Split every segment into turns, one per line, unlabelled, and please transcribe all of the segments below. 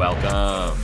Welcome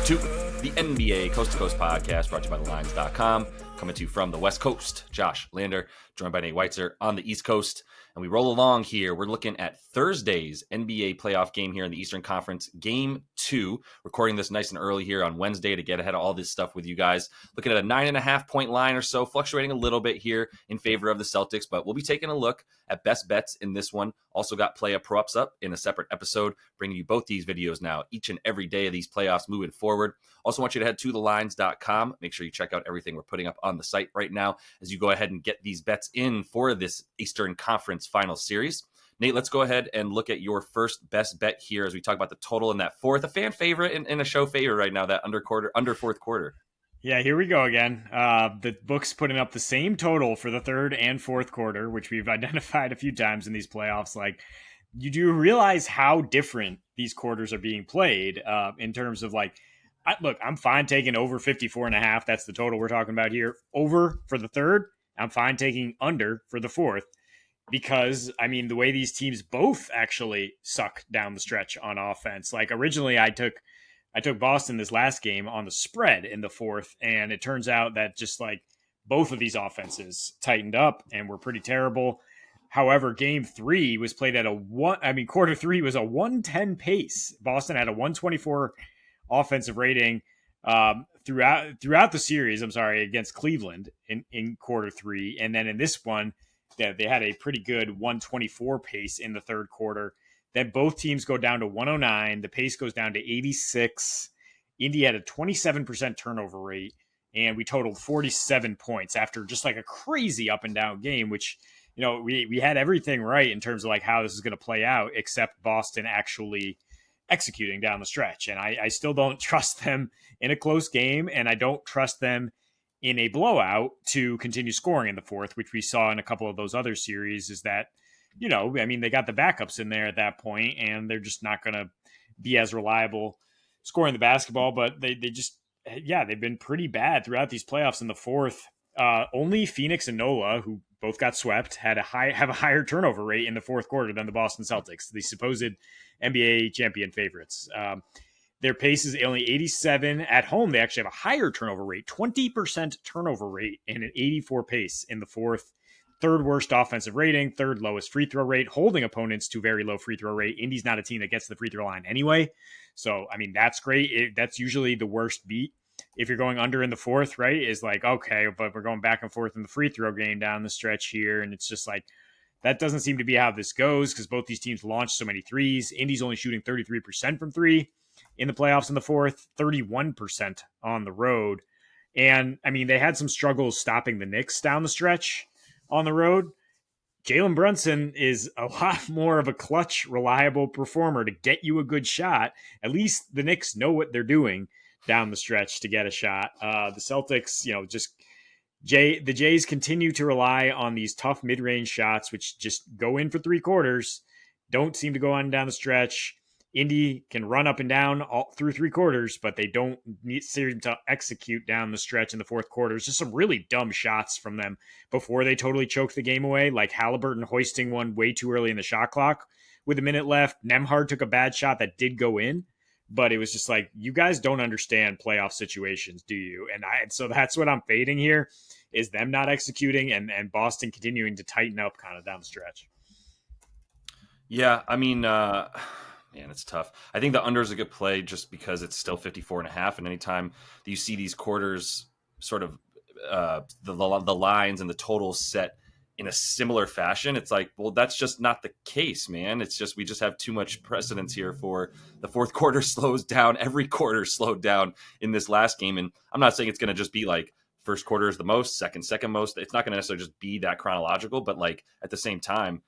to the NBA Coast to Coast podcast brought to you by thelines.com. Coming to you from the West Coast, Josh Lander, joined by Nate Weitzer on the East Coast. And we roll along here. We're looking at Thursday's NBA playoff game here in the Eastern Conference, Game 2. Recording this nice and early here on Wednesday to get ahead of all this stuff with you guys. Looking at a 9.5-point line or so, fluctuating a little bit here in favor of the Celtics. But we'll be taking a look at best bets in this one. Also got play up props up in a separate episode, bringing you both these videos now each and every day of these playoffs moving forward. Also want you to head to thelines.com. Make sure you check out everything we're putting up on the site right now as you go ahead and get these bets in for this Eastern Conference final series. Nate, let's go ahead and look at your first best bet here as we talk about the total in that fourth, a fan favorite and a show favorite right now, that under fourth quarter.
Yeah, here we go again. The book's putting up the same total for the third and fourth quarter, which we've identified a few times in these playoffs. Like, you do realize how different these quarters are being played in terms of like, look, I'm fine taking over 54.5. That's the total we're talking about here. Over for the third. I'm fine taking under for the fourth because, I mean, the way these teams both actually suck down the stretch on offense. Like, originally I took Boston this last game on the spread in the fourth, and it turns out that just like both of these offenses tightened up and were pretty terrible. However, game 3 was played at quarter 3 was a 110 pace. Boston had a 124 offensive rating throughout the series, against Cleveland in quarter 3. And then in this one, they had a pretty good 124 pace in the third quarter. Then both teams go down to 109. The pace goes down to 86. Indy had a 27% turnover rate, and we totaled 47 points after just like a crazy up and down game, which, you know, we had everything right in terms of like how this is going to play out, except Boston actually executing down the stretch. And I still don't trust them in a close game, and I don't trust them in a blowout to continue scoring in the fourth, which we saw in a couple of those other series. Is that, you know, I mean, they got the backups in there at that point, and they're just not going to be as reliable scoring the basketball. But they've been pretty bad throughout these playoffs in the fourth. Only Phoenix and Nola, who both got swept, have a higher turnover rate in the fourth quarter than the Boston Celtics, the supposed NBA champion favorites. Their pace is only 87 at home. They actually have a higher turnover rate, 20% turnover rate, and an 84 pace in the fourth. Third worst offensive rating, third lowest free throw rate, holding opponents to very low free throw rate. Indy's not a team that gets to the free throw line anyway. So, I mean, that's great. That's usually the worst beat. If you're going under in the fourth, right, is like, okay, but we're going back and forth in the free throw game down the stretch here. And it's just like, that doesn't seem to be how this goes because both these teams launch so many threes. Indy's only shooting 33% from three in the playoffs in the fourth, 31% on the road. And, I mean, they had some struggles stopping the Knicks down the stretch on the road. Jalen Brunson is a lot more of a clutch, reliable performer to get you a good shot. At least the Knicks know what they're doing down the stretch to get a shot. The Celtics, you know, the Jays continue to rely on these tough mid-range shots, which just go in for three quarters, don't seem to go on down the stretch. Indy can run up and down all through three quarters, but they don't seem to execute down the stretch in the fourth quarter. It's just some really dumb shots from them before they totally choke the game away, like Halliburton hoisting one way too early in the shot clock with a minute left. Nembhard took a bad shot that did go in, but it was just like, you guys don't understand playoff situations, do you? And so that's what I'm fading here, is them not executing and Boston continuing to tighten up kind of down the stretch.
Yeah, I mean, man, it's tough. I think the under is a good play just because it's still 54.5. And anytime that you see these quarters sort of the lines and the totals set in a similar fashion, it's like, well, that's just not the case, man. It's just, we just have too much precedence here for the fourth quarter slows down. Every quarter slowed down in this last game. And I'm not saying it's going to just be like first quarter is the most, second most. It's not going to necessarily just be that chronological, but like at the same time,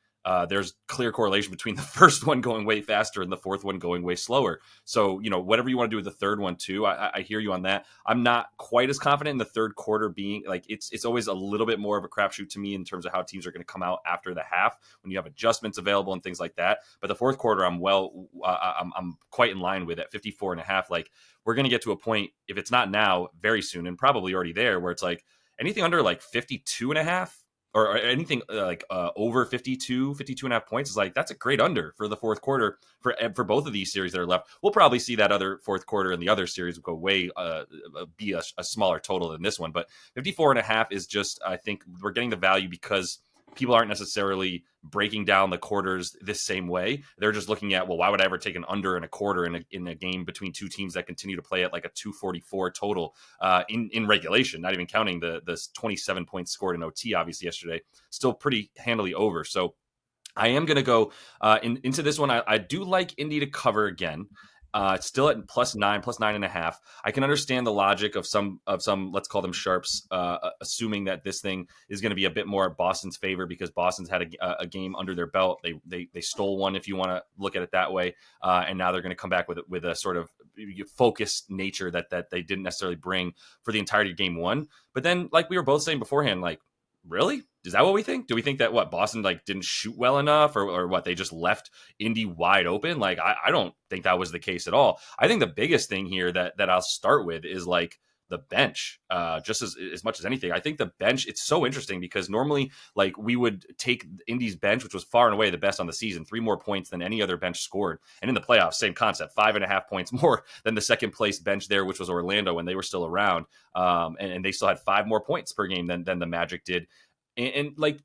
there's clear correlation between the first one going way faster and the fourth one going way slower. So, you know, whatever you want to do with the third one too, I hear you on that. I'm not quite as confident in the third quarter being like, it's always a little bit more of a crapshoot to me in terms of how teams are going to come out after the half when you have adjustments available and things like that. But the fourth quarter, I'm quite in line with at 54.5. Like, we're going to get to a point, if it's not now, very soon, and probably already there, where it's like anything under like 52.5. or anything over 52 and a half points is like, that's a great under for the fourth quarter for both of these series that are left. We'll probably see that other fourth quarter in the other series go way be a smaller total than this one, but 54 and a half is just, I think we're getting the value because people aren't necessarily breaking down the quarters this same way. They're just looking at, well, why would I ever take an under and a quarter in a game between two teams that continue to play at like a 244 total in regulation, not even counting the 27 points scored in OT, obviously, yesterday, still pretty handily over. So I am going to go into this one. I do like Indy to cover again. It's still at +9.5. I can understand the logic of some, let's call them sharps, assuming that this thing is going to be a bit more Boston's favor because Boston's had a game under their belt. They stole one, if you want to look at it that way, and now they're going to come back with a sort of focused nature that they didn't necessarily bring for the entirety of game one. But then, like we were both saying beforehand, like, really? Is that what we think? Do we think that Boston didn't shoot well enough or what, they just left Indy wide open? Like, I don't think that was the case at all. I think the biggest thing here that I'll start with is like the bench, just as much as anything. I think the bench, it's so interesting because normally like we would take Indy's bench, which was far and away the best on the season, 3 more points than any other bench scored. And in the playoffs, same concept, 5.5 points more than the second place bench there, which was Orlando when they were still around. And they still had 5 more points per game than the Magic did. And like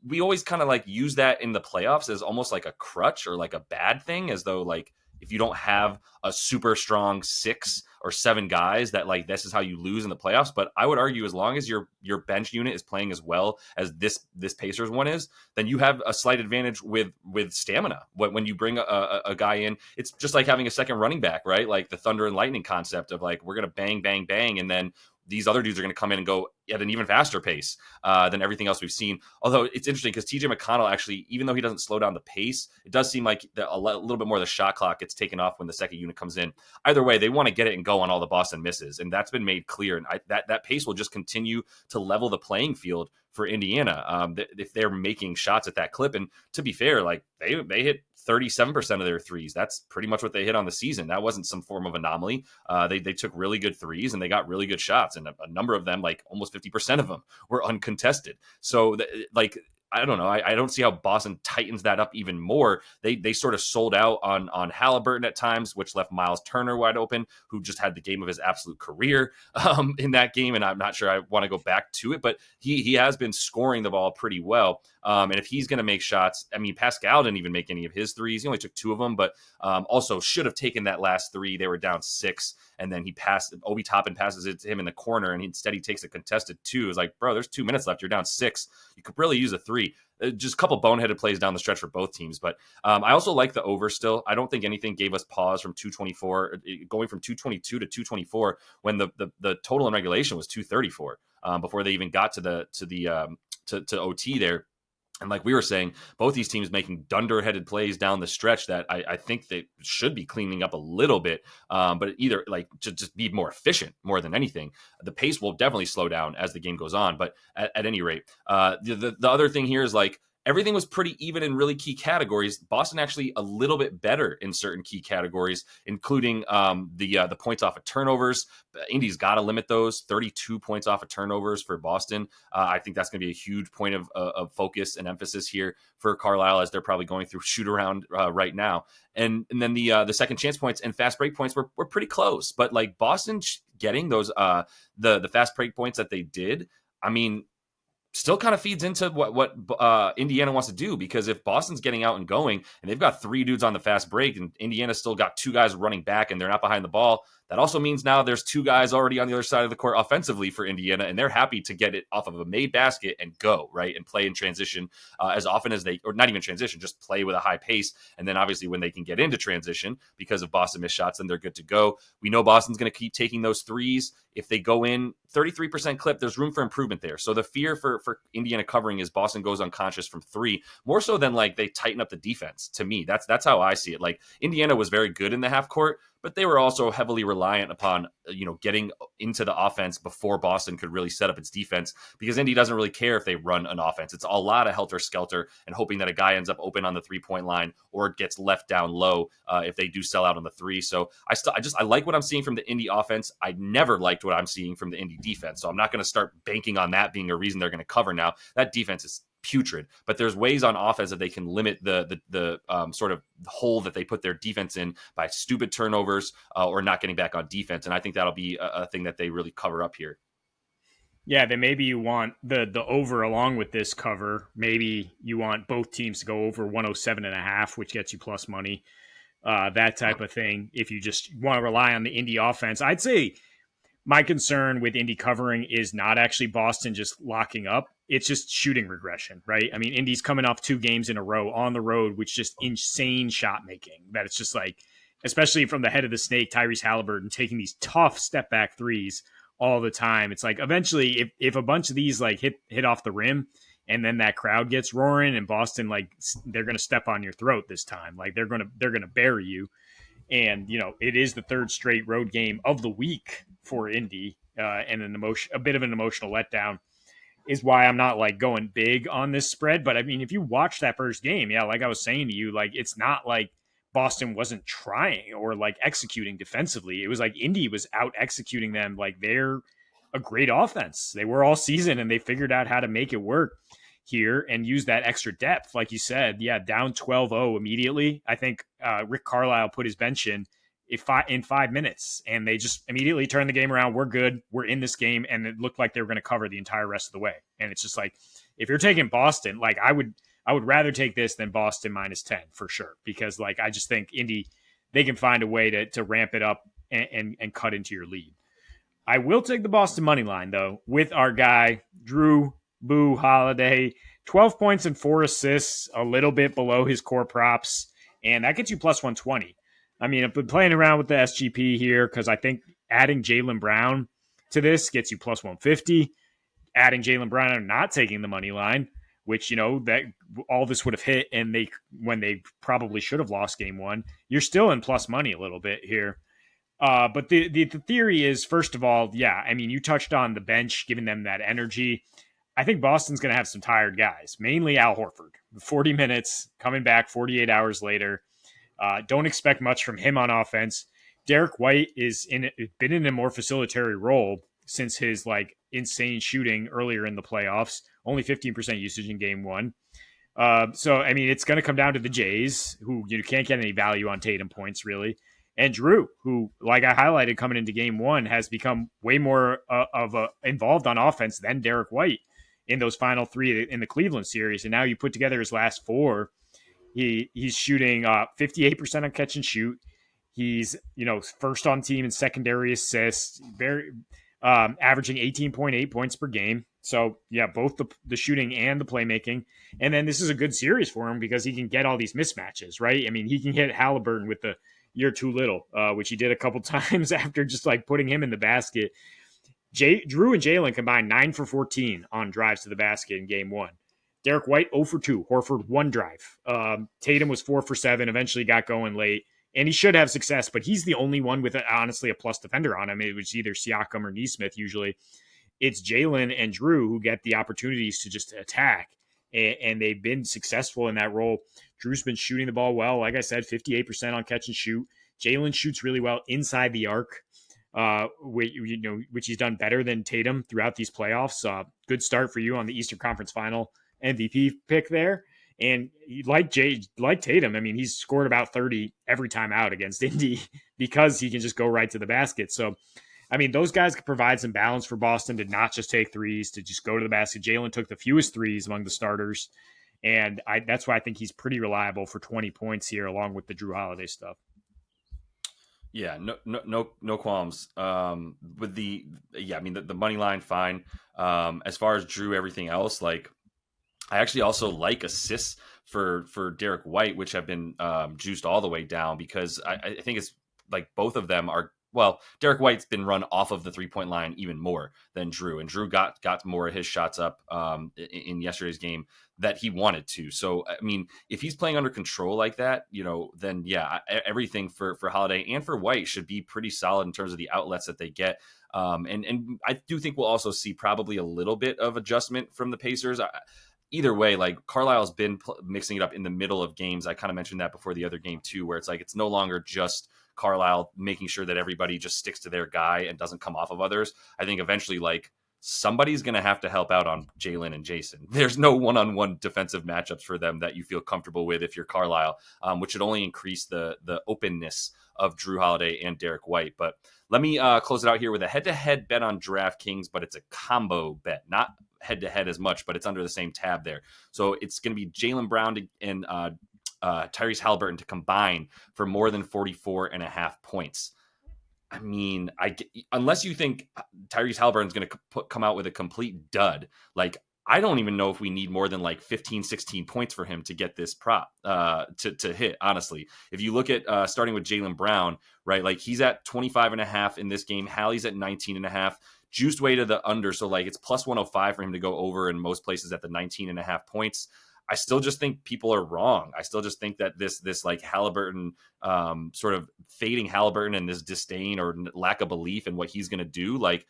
we always kind of like use that in the playoffs as almost like a crutch or like a bad thing, as though like if you don't have a super strong 6 or 7 guys that like this is how you lose in the playoffs. But I would argue as long as your bench unit is playing as well as this Pacers one is, then you have a slight advantage with stamina. When you bring a guy in, it's just like having a second running back, right? Like the Thunder and Lightning concept of like we're gonna bang bang bang, and then these other dudes are going to come in and go at an even faster pace than everything else we've seen. Although it's interesting because TJ McConnell actually, even though he doesn't slow down the pace, it does seem like a little bit more of the shot clock gets taken off when the second unit comes in. Either way, they want to get it and go on all the Boston misses, and that's been made clear. And that pace will just continue to level the playing field for Indiana if they're making shots at that clip. And to be fair, like they hit 37% of their threes. That's pretty much what they hit on the season. That wasn't some form of anomaly. They took really good threes and they got really good shots, and a number of them, like almost 50% of them, were uncontested. So like I don't know. I don't see how Boston tightens that up even more. They sort of sold out on Halliburton at times, which left Miles Turner wide open, who just had the game of his absolute career in that game. And I'm not sure I want to go back to it, but he has been scoring the ball pretty well. And if he's going to make shots, I mean, Pascal didn't even make any of his threes. He only took 2 of them, but also should have taken that last 3. They were down 6, and then he passed. Obi Toppin passes it to him in the corner, and instead he takes a contested 2. It's like, bro, there's 2 minutes left. You're down 6. You could really use a 3. Just a couple boneheaded plays down the stretch for both teams. But I also like the over still. I don't think anything gave us pause from 224, going from 222 to 224 when the total in regulation was 234 before they even got to OT there. And like we were saying, both these teams making dunderheaded plays down the stretch that I think they should be cleaning up a little bit, but either like to just be more efficient more than anything. The pace will definitely slow down as the game goes on. But at any rate, the other thing here is like everything was pretty even in really key categories. Boston actually a little bit better in certain key categories, including the points off of turnovers. Indy's got to limit those. 32 points off of turnovers for Boston. I think that's going to be a huge point of focus and emphasis here for Carlisle, as they're probably going through shoot around right now. And then the second chance points and fast break points were pretty close, but like Boston getting those the fast break points that they did, I mean, still kind of feeds into what Indiana wants to do, because if Boston's getting out and going and they've got 3 dudes on the fast break and Indiana's still got 2 guys running back and they're not behind the ball, that also means now there's 2 guys already on the other side of the court offensively for Indiana, and they're happy to get it off of a made basket and go, right, and play in transition as often as they, or not even transition, just play with a high pace. And then obviously when they can get into transition because of Boston missed shots, then they're good to go. We know Boston's going to keep taking those threes. If they go in 33% clip, there's room for improvement there. So the fear for Indiana covering is Boston goes unconscious from 3, more so than like they tighten up the defense. To me, that's how I see it. Like Indiana was very good in the half court, but they were also heavily reliant upon, getting into the offense before Boston could really set up its defense, because Indy doesn't really care if they run an offense. It's a lot of helter-skelter and hoping that a guy ends up open on the three-point line or gets left down low if they do sell out on the three. So I like what I'm seeing from the Indy offense. I never liked what I'm seeing from the Indy defense, so I'm not going to start banking on that being a reason they're going to cover now. That defense is putrid, but there's ways on offense that they can limit the sort of hole that they put their defense in by stupid turnovers or not getting back on defense. And I think that'll be a thing that they really cover up here.
Yeah, then maybe you want the over along with this cover. Maybe you want both teams to go over 107.5, which gets you plus money. That type of thing. If you just want to rely on the Indy offense, I'd say my concern with Indy covering is not actually Boston just locking up. It's just shooting regression, right? I mean, Indy's coming off 2 games in a row on the road, which just insane shot making. That it's just like, especially from the head of the snake, Tyrese Halliburton, taking these tough step back threes all the time. It's like eventually, if a bunch of these like hit off the rim, and then that crowd gets roaring, and Boston, like, they're going to step on your throat this time. Like they're going to bury you. And, it is the 3rd straight road game of the week for Indy, and a bit of an emotional letdown is why I'm not like going big on this spread. But I mean, if you watch that first game, yeah, like I was saying to you, like it's not like Boston wasn't trying or like executing defensively. It was like Indy was out executing them. Like they're a great offense. They were all season, and they figured out how to make it work here and use that extra depth. Like you said, yeah, down 12-0 immediately. I think Rick Carlisle put his bench in 5 minutes, and they just immediately turned the game around. We're good. We're in this game. And it looked like they were going to cover the entire rest of the way. And it's just like, if you're taking Boston, like I would rather take this than Boston -10 for sure. Because like, I just think Indy, they can find a way to ramp it up and cut into your lead. I will take the Boston money line though, with our guy, Drew Boo Holiday, 12 points and 4 assists, a little bit below his core props. And that gets you plus 120. I mean, I've been playing around with the SGP here because I think adding Jaylen Brown to this gets you plus 150. Adding Jaylen Brown and not taking the money line, which, that all this would have hit, and when they probably should have lost game 1, you're still in plus money a little bit here. But the theory is, first of all, yeah, I mean, you touched on the bench, giving them that energy. I think Boston's going to have some tired guys, mainly Al Horford. 40 minutes, coming back 48 hours later. Don't expect much from him on offense. Derek White been in a more facilitatory role since his like insane shooting earlier in the playoffs. Only 15% usage in game 1. So, I mean, it's going to come down to the Jays, who you can't get any value on Tatum points, really. And Drew, who, like I highlighted coming into game 1, has become way more involved on offense than Derek White in those final 3 in the Cleveland series. And now you put together his last 4. He's shooting 58% on catch and shoot. He's, first on team in secondary assists, very averaging 18.8 points per game. So, yeah, both the shooting and the playmaking. And then this is a good series for him because he can get all these mismatches, right? I mean, he can hit Halliburton with the "you're too little," which he did a couple times after just like putting him in the basket. Drew and Jaylen combined 9 for 14 on drives to the basket in game 1. Derek White 0 for 2. Horford 1 drive. Tatum was 4 for 7. Eventually got going late, and he should have success. But he's the only one with honestly a plus defender on him. It was either Siakam or Nesmith. Usually, it's Jaylen and Drew who get the opportunities to just attack, and they've been successful in that role. Drew's been shooting the ball well. Like I said, 58% on catch and shoot. Jaylen shoots really well inside the arc. Which he's done better than Tatum throughout these playoffs. Good start for you on the Eastern Conference Final MVP pick there. And like Tatum, I mean, he's scored about 30 every time out against Indy because he can just go right to the basket. So, I mean, those guys could provide some balance for Boston to not just take threes, to just go to the basket. Jaylen took the fewest threes among the starters. And that's why I think he's pretty reliable for 20 points here, along with the Drew Holiday stuff.
Yeah, no qualms. With the money line, fine. As far as Drew, everything else, like I actually also like assists for Derek White, which have been juiced all the way down because I think it's like both of them are well, Derek White's been run off of the 3-point line even more than Drew, and Drew got more of his shots up in yesterday's game that he wanted to. So I mean, if he's playing under control like that, then yeah, everything for Holiday and for White should be pretty solid in terms of the outlets that they get. And I do think we'll also see probably a little bit of adjustment from the Pacers. Either way, like Carlisle's been mixing it up in the middle of games. I kind of mentioned that before the other game too, where it's like it's no longer just Carlisle making sure that everybody just sticks to their guy and doesn't come off of others. I think eventually, like, somebody's going to have to help out on Jalen and Jason. There's no one-on-one defensive matchups for them that you feel comfortable with if you're Carlisle, which should only increase the openness of Drew Holiday and Derek White. But let me close it out here with a head-to-head bet on DraftKings, but it's a combo bet, not head-to-head as much, but it's under the same tab there. So it's going to be Jaylen Brown and Tyrese Halliburton to combine for more than 44.5 points. I mean, unless you think Tyrese Halliburton's going to come out with a complete dud, like, I don't even know if we need more than like 15, 16 points for him to get this prop to hit, honestly. If you look at starting with Jaylen Brown, right, like he's at 25.5 in this game. Hallie's at 19.5. Juiced way to the under, so like it's plus 105 for him to go over in most places at the 19.5 points. I still just think people are wrong. I still just think that this like Halliburton, sort of fading Halliburton and this disdain or lack of belief in what he's going to do, like,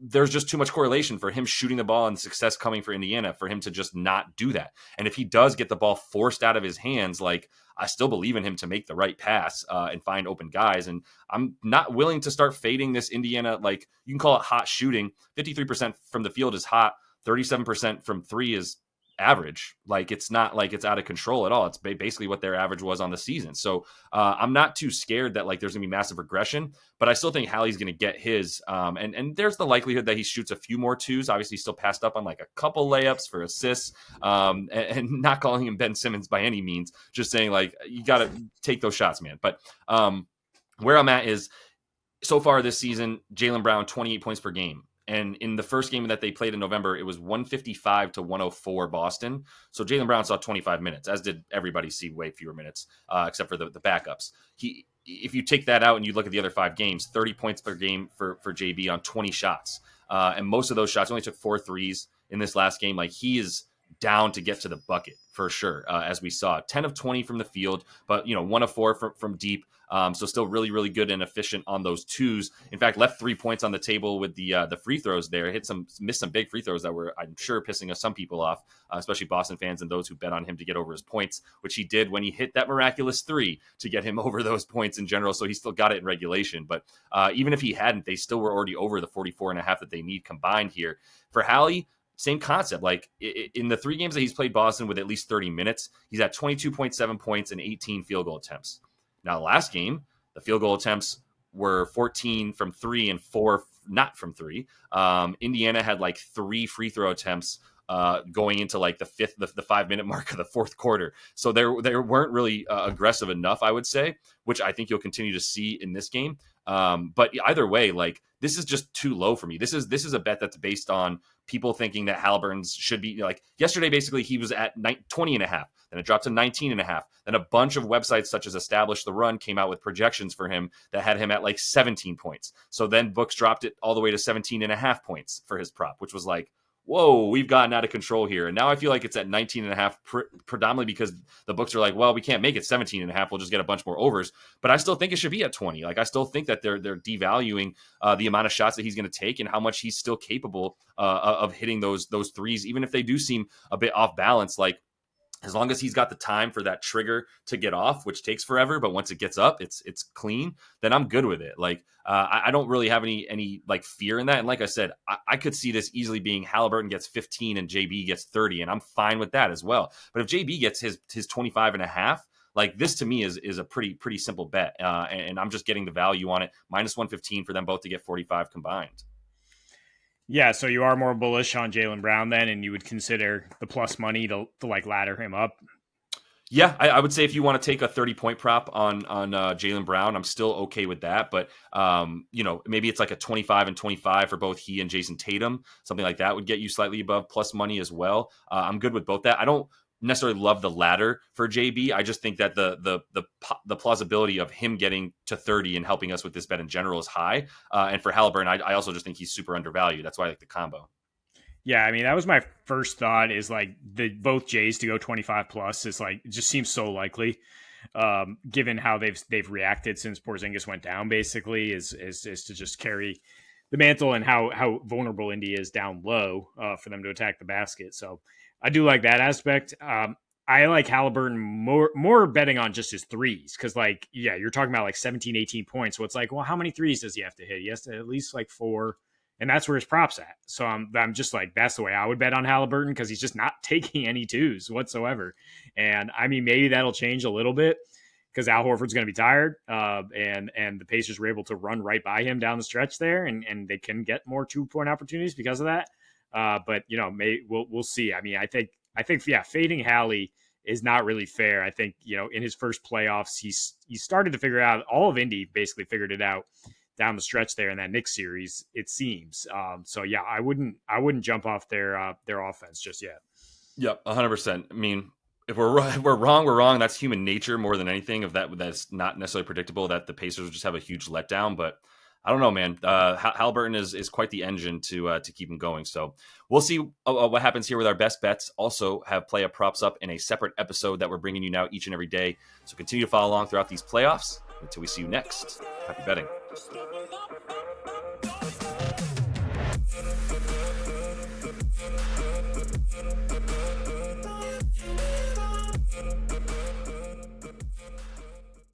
there's just too much correlation for him shooting the ball and success coming for Indiana for him to just not do that. And if he does get the ball forced out of his hands, like, I still believe in him to make the right pass and find open guys. And I'm not willing to start fading this Indiana. Like, you can call it hot shooting. 53% from the field is hot. 37% from three is average. Like, it's not like it's out of control at all. It's basically what their average was on the season. So I'm not too scared that like there's gonna be massive regression, but I still think Hallie's gonna get his. And there's the likelihood that he shoots a few more twos. Obviously, he still passed up on like a couple layups for assists. And not calling him Ben Simmons by any means, just saying like you got to take those shots, man. But where I'm at is so far this season, Jaylen Brown 28 points per game. And in the first game that they played in November, it was 155 to 104 Boston. So Jaylen Brown saw 25 minutes, as did everybody see way fewer minutes, except for the backups. If you take that out and you look at the other 5 games, 30 points per game for JB on 20 shots. And most of those shots only took 4 threes in this last game. Like, he is down to get to the bucket for sure, as we saw. 10 of 20 from the field, but 1 of 4 from deep. So still really, really good and efficient on those twos. In fact, left 3 points on the table with the free throws there. Missed some big free throws that were, I'm sure, pissing some people off, especially Boston fans and those who bet on him to get over his points, which he did when he hit that miraculous 3 to get him over those points in general. So he still got it in regulation. But even if he hadn't, they still were already over the 44.5 that they need combined here. For Hallie, same concept. Like, in the 3 games that he's played Boston with at least 30 minutes, he's at 22.7 points and 18 field goal attempts. Now, last game, the field goal attempts were 14 from 3 and 4 not from 3. Indiana had like 3 free throw attempts going into like the 5-minute mark of the fourth quarter. So they weren't really aggressive enough, I would say, which I think you'll continue to see in this game. But either way, like, this is just too low for me. This is a bet that's based on people thinking that Halliburton's should be, like, yesterday, basically he was at 20.5. Then it dropped to 19.5. Then a bunch of websites such as Establish the Run came out with projections for him that had him at like 17 points. So then books dropped it all the way to 17.5 points for his prop, which was like, whoa, we've gotten out of control here. And now I feel like it's at 19.5, predominantly because the books are like, well, we can't make it 17.5. We'll just get a bunch more overs. But I still think it should be at 20. Like, I still think that they're devaluing the amount of shots that he's going to take and how much he's still capable of hitting those threes, even if they do seem a bit off balance. Like, as long as he's got the time for that trigger to get off, which takes forever, but once it gets up, it's clean, then I'm good with it. Like, I don't really have any like fear in that. And like I said, I could see this easily being Halliburton gets 15 and JB gets 30, and I'm fine with that as well. But if JB gets his 25.5, like, this to me is a pretty simple bet. And I'm just getting the value on it. Minus 115 for them both to get 45 combined.
Yeah, so you are more bullish on Jaylen Brown then, and you would consider the plus money to like ladder him up?
Yeah, I would say if you want to take a 30-point prop on Jaylen Brown, I'm still okay with that. But, maybe it's like a 25 and 25 for both he and Jason Tatum. Something like that would get you slightly above plus money as well. I'm good with both that. I don't necessarily love the latter for JB. I just think that the plausibility of him getting to 30 and helping us with this bet in general is high. And for Halliburton, I also just think he's super undervalued. That's why I like the combo.
Yeah, I mean that was my first thought. Is like the both Jays to go 25 plus is like it just seems so likely, given how they've reacted since Porzingis went down. Basically, is to just carry the mantle and how vulnerable Indy is down low for them to attack the basket. So I do like that aspect. I like Halliburton more betting on just his threes because, like, yeah, you're talking about like 17, 18 points. So it's like, well, how many threes does he have to hit? He has to at least like 4, and that's where his props at. So I'm just like, that's the way I would bet on Halliburton because he's just not taking any twos whatsoever. And I mean, maybe that'll change a little bit because Al Horford's going to be tired, and the Pacers were able to run right by him down the stretch there, and they can get more 2-point opportunities because of that. But you know, we'll see. I mean, I think yeah, fading Hallie is not really fair. I think, you know, in his first playoffs, he started to figure out, all of Indy basically figured it out down the stretch there in that Knicks series, it seems. So yeah, I wouldn't jump off their offense just yet.
Yep, 100%. I mean, if we're wrong, we're wrong. That's human nature more than anything. Of that's not necessarily predictable that the Pacers will just have a huge letdown. But I don't know, man. Halliburton is quite the engine to keep him going. So we'll see what happens here with our best bets. Also have play-up props up in a separate episode that we're bringing you now each and every day. So continue to follow along throughout these playoffs. Until we see you next, happy betting.